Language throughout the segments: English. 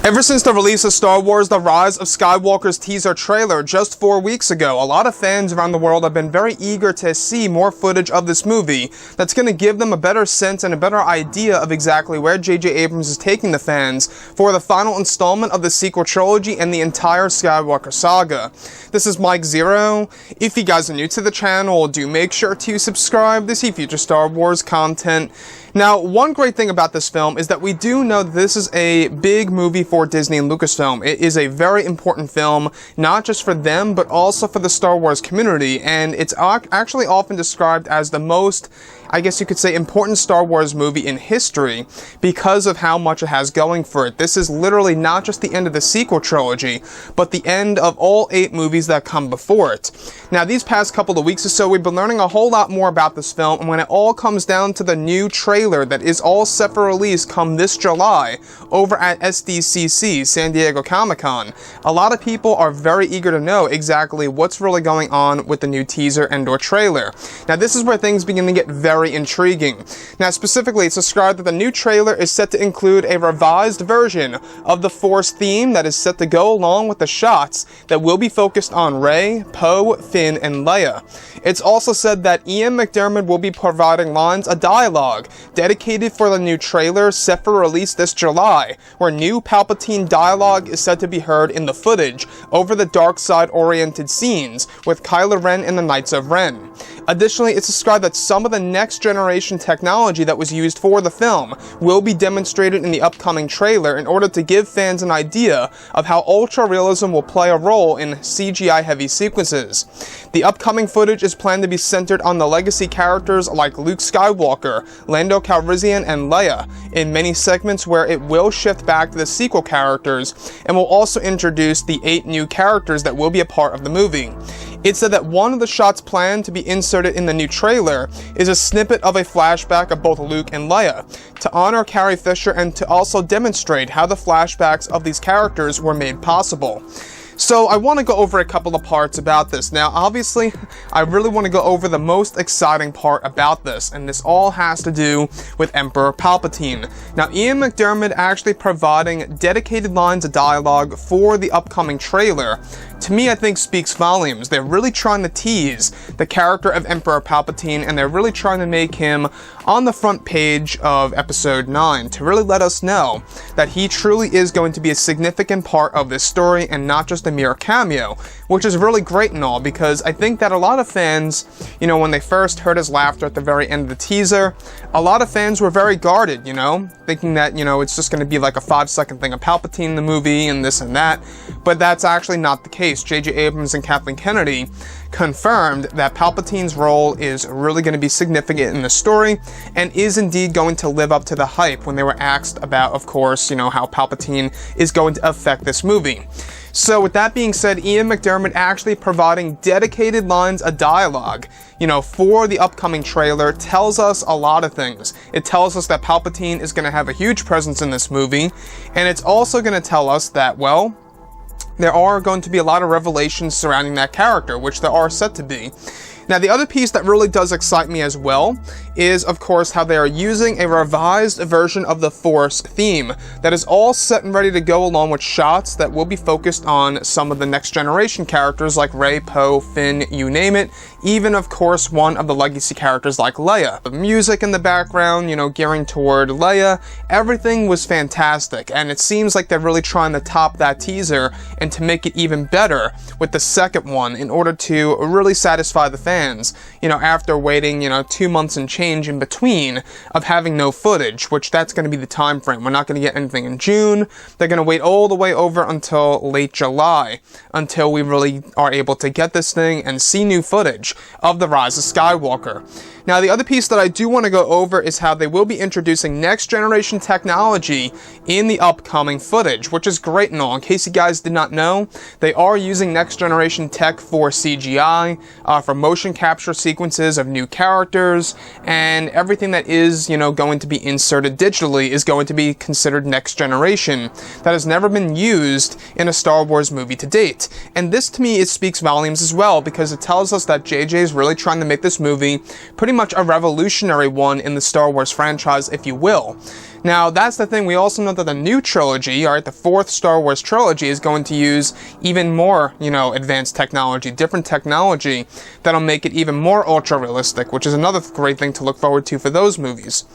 Ever since the release of Star Wars The Rise of Skywalker's teaser trailer just 4 weeks ago, a lot of fans around the world have been very eager to see more footage of this movie that's going to give them a better sense and a better idea of exactly where J.J. Abrams is taking the fans for the final installment of the sequel trilogy and the entire Skywalker saga. This is Mike Zero. If you guys are new to the channel, do make sure to subscribe to see future Star Wars content. Now, one great thing about this film is that we do know that this is a big movie for Disney and Lucasfilm. It is a very important film, not just for them, but also for the Star Wars community, and it's actually often described as the most, I guess you could say, important Star Wars movie in history because of how much it has going for it. This is literally not just the end of the sequel trilogy, but the end of all 8 movies that come before it. Now, these past couple of weeks or so, we've been learning a whole lot more about this film, and when it all comes down to the new trailer that is all set for release come this July over at SDCC, San Diego Comic-Con, a lot of people are very eager to know exactly what's really going on with the new teaser and/or trailer. Now, this is where things begin to get very intriguing. Now, specifically, it's described that the new trailer is set to include a revised version of the Force theme that is set to go along with the shots that will be focused on Rey, Poe, Finn, and Leia. It's also said that Ian McDiarmid will be providing lines of dialogue dedicated for the new trailer set for release this July, where new Palpatine dialogue is said to be heard in the footage over the dark side-oriented scenes with Kylo Ren and the Knights of Ren. Additionally, it's described that some of the next-generation technology that was used for the film will be demonstrated in the upcoming trailer in order to give fans an idea of how ultra-realism will play a role in CGI-heavy sequences. The upcoming footage is planned to be centered on the legacy characters like Luke Skywalker, Lando Calrissian, and Leia, in many segments where it will shift back to the sequel characters and will also introduce the 8 new characters that will be a part of the movie. It said that one of the shots planned to be inserted in the new trailer is a snippet of a flashback of both Luke and Leia, to honor Carrie Fisher and to also demonstrate how the flashbacks of these characters were made possible. So I want to go over a couple of parts about this. Now, obviously, I really want to go over the most exciting part about this, and this all has to do with Emperor Palpatine. Now, Ian McDiarmid actually providing dedicated lines of dialogue for the upcoming trailer, to me, I think speaks volumes. They're really trying to tease the character of Emperor Palpatine, and they're really trying to make him on the front page of Episode 9 to really let us know that he truly is going to be a significant part of this story and not just a mere cameo, which is really great and all, because I think that a lot of fans, when they first heard his laughter at the very end of the teaser, a lot of fans were very guarded, thinking that, it's just going to be like a 5-second thing of Palpatine in the movie and this and that, but that's actually not the case. J.J. Abrams and Kathleen Kennedy confirmed that Palpatine's role is really going to be significant in the story and is indeed going to live up to the hype when they were asked about, of course, how Palpatine is going to affect this movie. So with that being said, Ian McDiarmid actually providing dedicated lines of dialogue, for the upcoming trailer tells us a lot of things. It tells us that Palpatine is going to have a huge presence in this movie, and it's also going to tell us that, well, there are going to be a lot of revelations surrounding that character, which there are set to be. Now, the other piece that really does excite me as well is, of course, how they are using a revised version of the Force theme that is all set and ready to go along with shots that will be focused on some of the next generation characters like Rey, Poe, Finn, you name it, even, of course, one of the legacy characters like Leia. The music in the background, gearing toward Leia, everything was fantastic, and it seems like they're really trying to top that teaser and to make it even better with the second one in order to really satisfy the fans. After waiting, 2 months and change in between of having no footage, which that's going to be the time frame. We're not going to get anything in June. They're going to wait all the way over until late July until we really are able to get this thing and see new footage of The Rise of Skywalker. Now, the other piece that I do want to go over is how they will be introducing next-generation technology in the upcoming footage, which is great and all. In case you guys did not know, they are using next-generation tech for CGI, for motion capture sequences of new characters, and everything that is, going to be inserted digitally is going to be considered next-generation. That has never been used in a Star Wars movie to date. And this, to me, it speaks volumes as well, because it tells us that JJ is really trying to make this movie pretty much a revolutionary one in the Star Wars franchise, if you will. Now, that's the thing, we also know that the new trilogy, alright, the fourth Star Wars trilogy is going to use even more, advanced technology, different technology that'll make it even more ultra-realistic, which is another great thing to look forward to for those movies.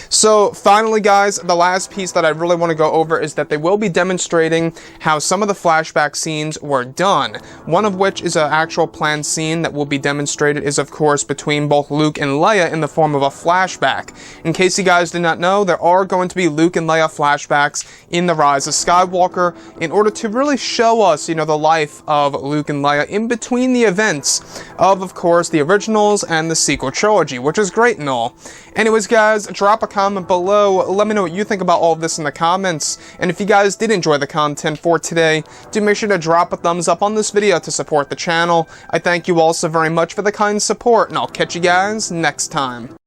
So, finally guys, the last piece that I really want to go over is that they will be demonstrating how some of the flashback scenes were done. One of which is an actual planned scene that will be demonstrated is, of course, between both Luke and Leia in the form of a flashback. In case you guys did not know, there are going to be Luke and Leia flashbacks in The Rise of Skywalker in order to really show us, the life of Luke and Leia in between the events of course, the originals and the sequel trilogy, which is great and all. Anyways, guys, drop a comment below. Let me know what you think about all of this in the comments. And if you guys did enjoy the content for today, do make sure to drop a thumbs up on this video to support the channel. I thank you all so very much for the kind support, and I'll catch you guys next time.